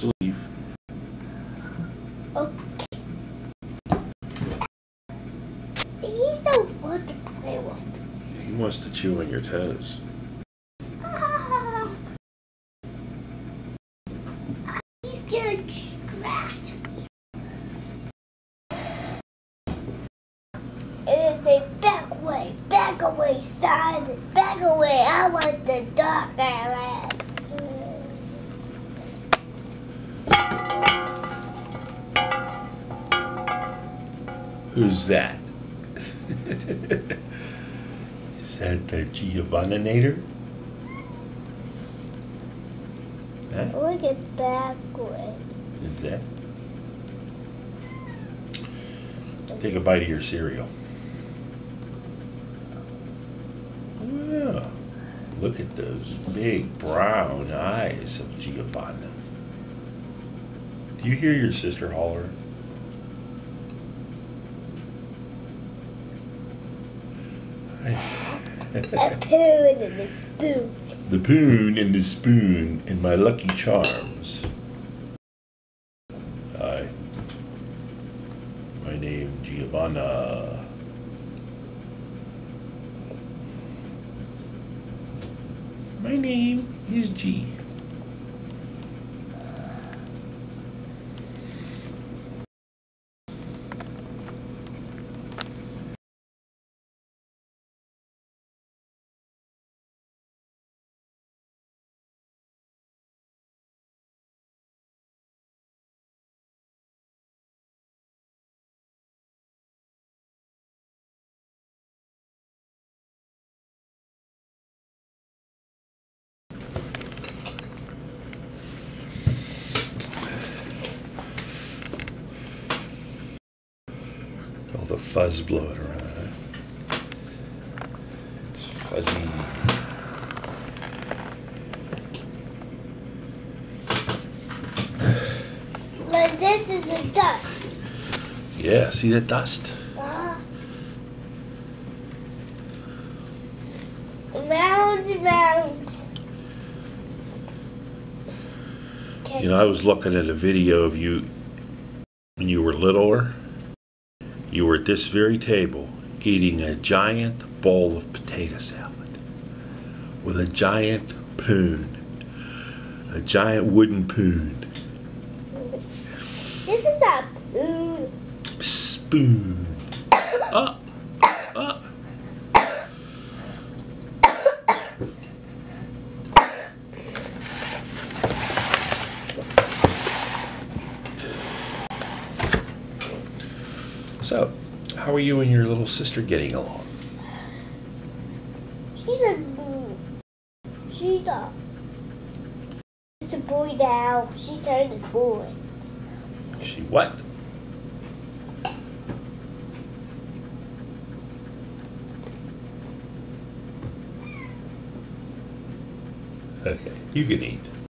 sleeve. Okay. He don't want to play with me. He wants to chew on your toes. He's gonna scratch me. And it's a back away, son, back away. I want the dog ass. Who's that? Is that the Giovannator? Huh? Look at back way. Is that? Take a bite of your cereal. Yeah. Look at those big brown eyes of Giovanna. Do you hear your sister holler? A poon and a spoon. The poon and the spoon and my lucky charms. Hi. My name Giovanna. My name is G. All the fuzz blowing around, huh? It's fuzzy. But this is a dust. Yeah, see that dust? Round and round. You know, I was looking at a video of you when you were littler. You were at this very table eating a giant bowl of potato salad with a giant poon, a giant wooden poon. This is a poon. Spoon. Up, up. So, how are you and your little sister getting along? She's a it's a boy now. She turned a boy. She what? Okay, you can eat.